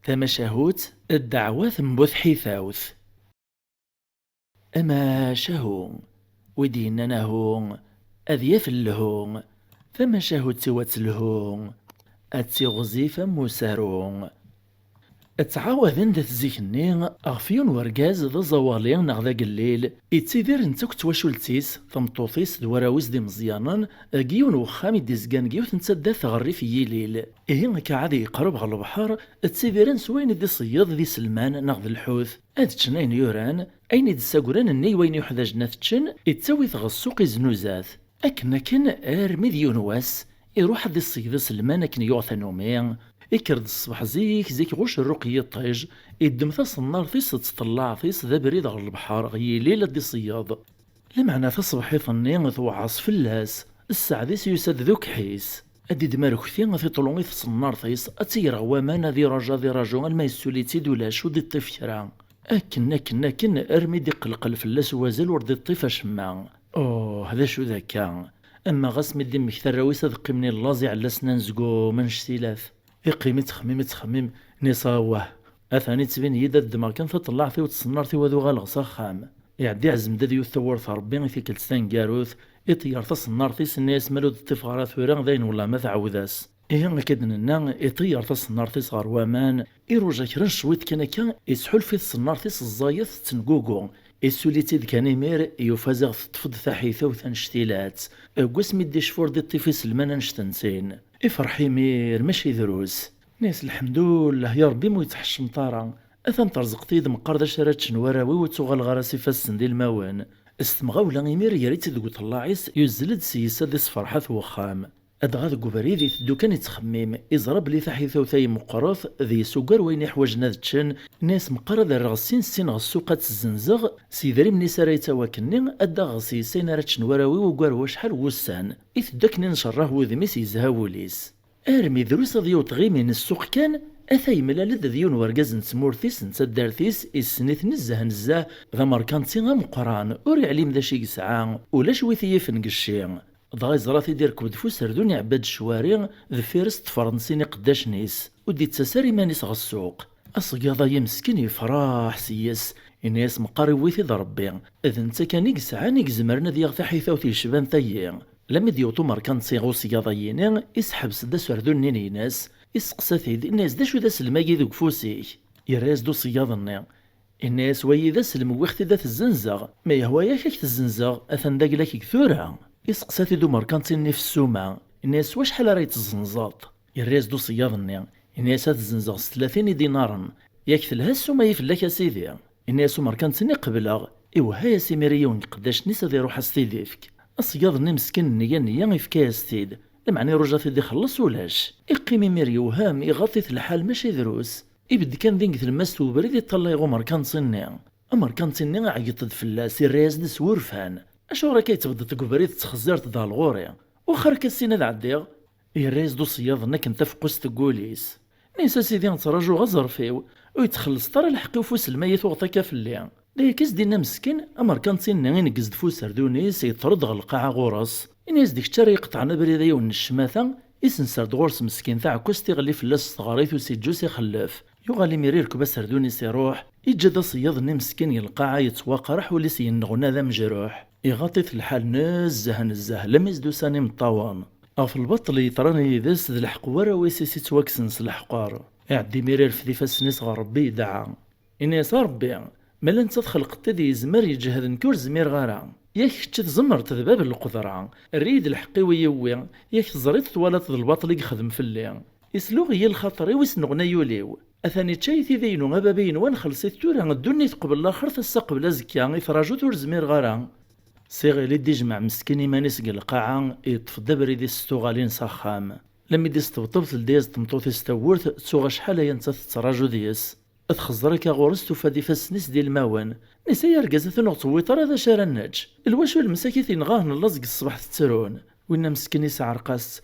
تمشاهوت الدعوة ثمبوث حيثاوث. أما شهو ودينا نهو أذيف اللهو تمشاهوت سوات اللهو أتسيغزيف موسارو اتعاوذن ذات زيكني أغفيون ورقاز ذا زوالين نغذا قليل يتسيدير نتاك تواشولتيس ثمطوطيس دواراويز دي مزيانا قيون وخامي ديزقان قيوث نتسدى ثغري في يليل إهين كعادي يقرب على البحر تسيديرن سوين دي صياد دي سلمان نغذ الحوث أدتشنين يوران أين دي ساقران الني وين يحداج ناثتشن يتساوي ثغسوق زنوزاث أكنا كان أرمي ديون واس يروح دي الصيد سلمان أكن يعثى نومين يكرد الصباح زيك غوش الرقية طيج يدم ثاس النار ثيس تطلع ثيس ذا بريد على البحر غي ليلة دي صياد لمعنى تصبح ثنين ثوعص فلاس السعديس يسد ذوك حيس أدي دمار كثير في طلوني ثس النار ثيس أتير غوامان ذي رجا الما يسوليتي دولا شو دي الطفيران أكن أرمي دي قلقل فلاس وازل ورد الطفا شما هذا شو ذاكا أما غسمي دي مكثر رويس ذقي من اللازي على سنان زقو منش سيلاث يقيم تخميم نصاوه اثاني تبين يدا الدماغ كان تطلع فيه وتصنر فيه وذو غالغ خام يعدي عزم دادي يثور ربي في كلتان كاروث يطير تصنر فيه الناس مالو الطفارات ثوران ذين ولا ما تعوداس إيه كدنا يطير تصنر فيه صار وامان يروجا كرن شويت كان يسحل في الصنار فيه الزايث تنقوقو السوليتيد كان يمير يفازغ تفض ثحيثة وثنشتيلات قسمي دي شفور دي الطفي سلمان نشتنسين افرحي مير ماشي دروس ناس الحمد لله يا ربي مو يتحش مطارا اثن ترزقتي دم قرد شرات شنواراوي وتوغل غراسي فاسن دي الموان استمغاولا يمير يريت دقو طلاعيس يزلد سيسا دي صفرحات وخام ادغا ذو بريدي ثدو كان يتخميم يزرب لي ثحيثة وثاي مقراث ذي سوقر وين يحوج ناذتشن ناس مقرد الرغسين سين غسوقات الزنزغ سيدري مني سرايتا وكنين ادا غسي سين راتشن وراوي وقار وشحال وسان يثدك ننشره وذميس يزهاوليس ارمي دروس ذيو تغي من السوق كان اثاي ملالد ذيون ورقاز نسمورثيس نتدارثيس السنيث نزه ذا ماركانتي مقران وري عليم ذا شي يسعى ولا شويثي فنقشي ضغي زراتي دير كبد فوس ردوني عباد الشوارع ذفيرست فرنسيني قداش نيس ودي تساساري مانيس غسوق أصقاضا يمسكين يفراح سياس الناس مقاربويثي ذا ربي إذا نتا كان يقسعى نيقزمرنا ذي يغثى حيثاوثي شبان ثيي لما ديوتو ماركان تصيغو سياضيين يسحب سدا سردون نيني ناس يسقساثيد الناس دا شو دا سلماقي ذوك فوسي يراز دو صياضني الناس وي ذا سلم ويختي ذا الزنزغ ما يهوايا كيك الزنزغ أثن داك لاكي كثورة يسقساتي دو ماركانتيني في السومة الناس واش حال رايت الزنزاط يراز دو صياضني الناس هاد الزنزغ 30 دينارا ياك ثلها السومة يفلاك اسيدي الناس ماركانتيني قبلا هيا سيميريون قداش نيسا ذي روح استيديفك الصياضني مسكين نيا يفكا استيد المعني رجع في دي خلص ولاش يقيم ميريو هام يغطي الحال ماشي دروس يبد كان ذيك الماس وبريد يطلع يغو ماركانتيني ماركانتيني عيطد فلاس الراز دس ورفان اشو راه كيتبدا تقبريت تخزرت ذا الغوريا وخر كاسين ذا عديغ يراز دو صياضنا كنت فقوس تقوليس نيسا سيدي نتراجو غزر فيو ويتخلص ترى الحق وفوس الميت وغطاكا في الليل ديكاس دينا مسكين امركانتين ينقز دفوس سردونيس يطرد غلقاع غورس الناس ديك تشاري يقطعنا بريدايا ونشماثا يسنسرد غورس مسكين تاع كوستي غلي فلاس صغاريت وسيجوس يخلف يغالي ميري ركب سردونيس يروح يجد صياضني مسكين يلقاع يتواقرح وليس ينغنا ذا مجروح يغطي في الحال نزه لم يزدو ساني مطوان في البطل يطراني ذاس ذا الحق ورا ويسيسي توكسنس الحقار يعدي ميرير في ذفاس نيس ربي دعا إنيس ربي مالا انت تخلق تدي زمر يجهد نكور زمير غارا ياك تزمر تذباب القدرة الريد الحقي ويوي ياك زريت توالت الباطل يخدم في الليل يسلوغ هي الخطر ويسنغنا يوليو اثاني تشايثي ذينو غابابين وان خلصيت تورا الدنيا تقبل الاخر تسقبل ازكيا يفراجو تور زمير غارا صيغي اللي ديجمع مسكيني مانيس القاعة يطفى بريد الستوغالين سخام لما دي استبطبت لديز تمطوثي استورث تسوغ شحال ينتا تراجو ديس اتخزرك غورس تفادي فاسنس ديال الموان نسا يرقز ثنو طويطر هذا شارع النج الواشو المساكين غاهن اللزق الصباح تترون وإنا مسكين يسعر قاس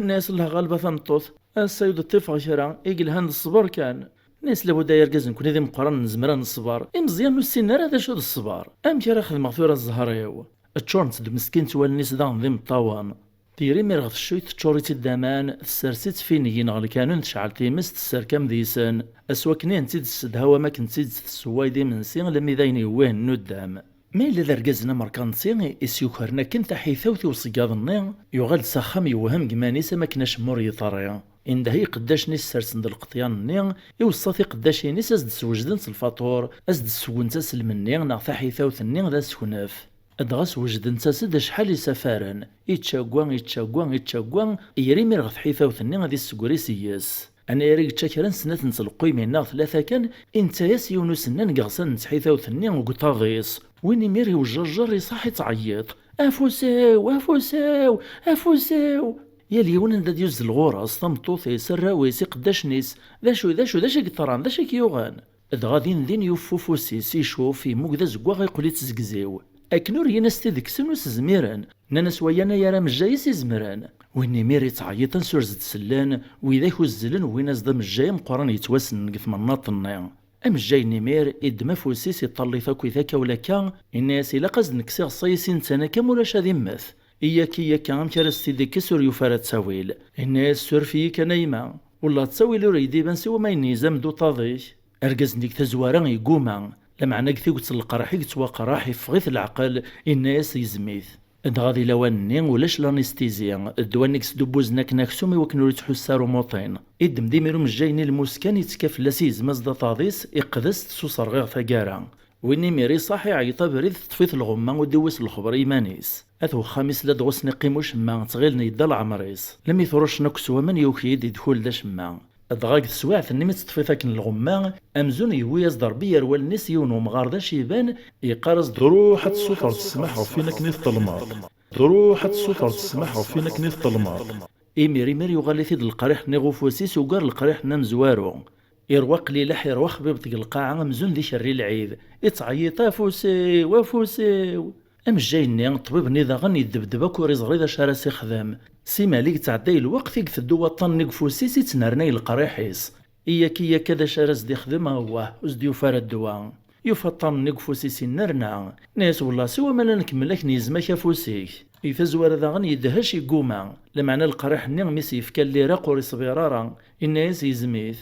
ناس الله غالبة ثمطوث السيد الطفا شرع يقل هاند الصبر كان ناس لابد يرقز نكون ذي مقارن نزمران الصبار مزيان السنار هذا شو الصبار ام كي راه خدمة ثورة الزهريو تشورنت دو مسكين توال نيس دان ذي مطاوان تيري مير غف الشوي تشوريت الدامان تسرسيت فين غل كانون تشعل تيمس تسر كام ديسان اسوا كنين تيد السدهوا ما كنتيد تسواي دي من سين لمي داين يواه ندام مي إلا دركزنا مركان سين إسيوكرنا كنت حيثوتي وصياد النين يغال ساخم يوهم جمانيسا ما كناش مور يطريا إن هي قداش نيس سرسند القطيان النين يوصافي قداش نيس أزد سوجدن الفاتور أزد سوونتاس المنين ناغ حيثوت النين ذا سكناف أدغاس وجدن تاسد شحال يسافرن يتشاقوان يري مير غف حيثوت النين ذي السكوريسياس أنا يريك تشاكرن سنة نتلقوي من ثلاثة كان إنت ياس يونس نن قغسن حيثوت النين وقطاغيس ويني ميري وجرجر يصحي تعيط افوساو يا ليون نداد يوز الغوراس طمطوط يسرا ويسي قداش نيس ذا شو قطران ذا كيوغان غادي ذين يوفوفوسيس يشوف يموك ذا زكوا يقول يتزكزيو اكنور يناس تذك سنوس زميران نانس ويانا يا رام الجايس يزمران ويني ميري تعيط سورز تسلان وإذا كوزلن ويناس ضم الجاي مقران يتوسن قف مناط النيا أم الجاي نمير إدما فوسيس يطلي فاكو ذاك ولا كان الناس إلا قصد نكسيغ صيسين تانا كامولاش هذي ماث إياك أم كارستي ديك سور يفارا تساويل الناس سورفي كنايمة ولا تساويل ريدي بان سوا ما ينيزام دو طاضيش أرقز ديك تزوارا يقوما لمعنى كثيق تلقراحي كتوقراحي فغيث العقل الناس يزميث غادي لواني ولاش لانستيزيا الدوانيكس دوبوزنا كناكسومي وكنو يتحسارو موطين إدم ديميرو مجايني المسكن يتكاف لاسيز مزدا طاضيس إقدست سوصر غير ثقارا ويني ميري صاحي عيطا بريد تطفيث الغمة ودوس الخبر إيمانيس أثو خامس لا دغوس نقيموش ما تغيلني يدال عمريس لم يثروش نكسو من يوكيد يدخل داش ما أدغاك تسواعث النمي تطفيثا كن الغمة أمزون يويز ضربية والناس يونو مغاردا شيبان يقارز دروح السفر تسمح وفينا كنيث المار دروح السفر تسمح وفينا كنيث المار إيميري ميري يغالي ثيد القريح نيغوفوسيس وقار القريح نمزوارو يروق لي لح يروخ بيبطق القاعة مزون ذي شري العيد يتعيطا وفوسيو أم جايني طبيب نيضاغن يدبدبك وريزغري ذا شارسي خدام سي مالك تعدي الوقت يقثدو وطن نقفوسيس يتنرني القريحيس إياك كذا شارس دي خدمة هو وزد يفار الدواء يفطن نقفوسيس نرنا ناس والله سوا مالا نكملك نيزمك فوسيك يفزوار ذاغن يدهش يقوما لمعنى القريح نغمس يفكال لي راقوري صغيرارا الناس يزميث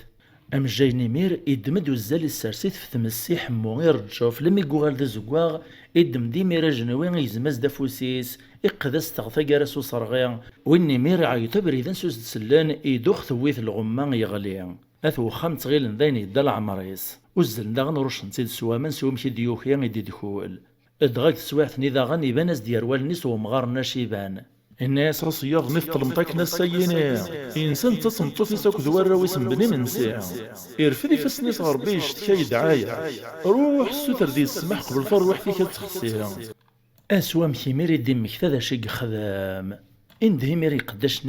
أم جايني مير إدمد وزال السرسيت في تمسي حمو يرجوف لم يقوغال ذا زقواغ إدم دي ميرا جنوين يزمز دافوسيس إقدس تغثى جارسو صرغيا وإني مير عيطبر إذا سوس تسلان إدوخ ثويث الغمان يغليا أثو خمت غيل ذين يدال عمريس وزل داغن روش نسيد سوامن سوم كي ديوخيا يدي دخول إدغاك سواحث نيداغن يبانس ديار والنس ومغارنا شيبان الناس صياغ نفطر مطاكنا السينة إنسان تصمتو في ساك ذوار ويسم بني من ساعة إرفدي فسني صغر بيش تكاي دعاية روح السوتر دي السماح قبل فروح فيك تخصيها أسوام كيميري ديمك ذا شق خدام إن ديميري قداش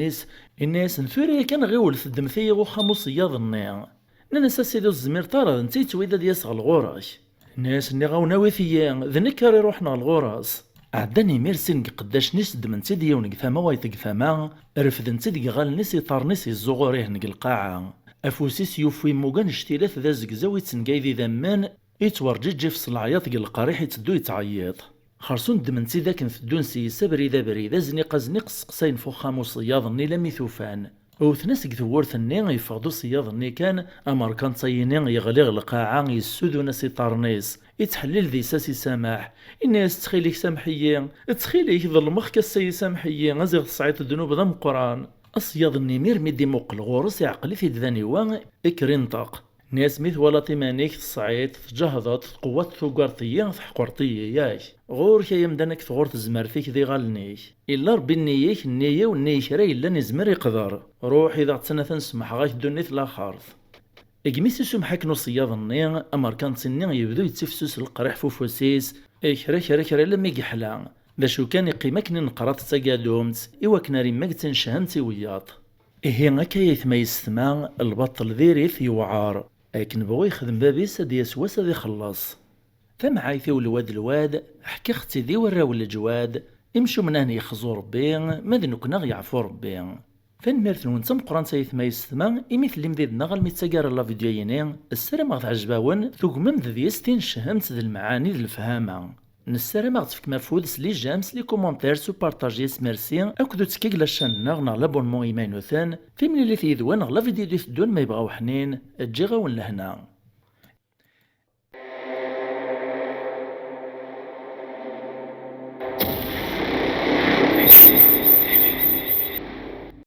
الناس نثوري كان غيول في الدمثية وخامو صياض النيا ننسى سيدو الزمير طارد نتيت ويدا ديسغ الغوراش الناس اللي غاوناوي ثيان ذنكاري روحنا الغوراس عداني ميرسين قداش نسد من تيدي ونقفاما ويتقفاما رفدن تيدي غال نسي طارنسي الزغوريه نق القاعة أفوسيس يوفي موغان اشتيلاث ذا زقزاو يتسنقايدي ذمان يتورجيجي في صلعيات قل القريح يتدو يتعيط خرسون دمنتي ذاك نثدون سيسا بريدا بريدا زنيقا زنيق سقساين فخامو صياضني لمي ثوفان وثناس ثورثني يفقدو صياضني كان أمريكان صيني يغليغ القاعة يسودو ناسي طارنيس يتحلل ذي ساسي سماح الناس تخيليك سامحية تخيليك ظلمخ كالسي سامحية غزيغ تصعيط الذنوب ذا مقران أصياض النمير ميدي موق الغورس يعقلي في ذاني وان إكرينطاق ناس مث ولا تيمانيك تصعيط تجهضت قوات ثقارطية تحقرطية ياك غور كي يمدانك ثغور تزمرتيك ذي غالنيك إلا ربي النيك النية والنيك راي إلا نزمر يقدر روح إذا عطسنا تنسمح غاك دونيت لا خارث إجميس سمحك نصياض النية أمر كان سنين يبدو يتسفسوس القريح فوفوسيس كرا لما يحلا ذا شو كان يقيمك نقرات تاقادومت إوا كناري مقتن شهمتي وياط إيه هكا يثما يستمع البطل ذيريث يوعار لكن بغي يخدم بابيس دي يسواس دي خلص فمعايثي الواد حكي اختي ذي وراو الجواد يمشوا من هنا يخزو ربي ماذا نكنا يعفو ربي فنميرث نونتم قران سيثما يستمع إمثل مذيدنا غالميتساقار لا فيديوينين السلام غاث عجباون ثقمم ذي يستين شهمت ذي المعاني ذي الفهامة نسالم غتفك مفود سلي جامس لي كومونتير سو بارطاجي سميرسي اكدو تسكيك لاشان نغ لابونمون ايمانوثان في من اللي تيدوان لا فيديو دي تدون ما يبغاو حنين تجي غاون لهنا.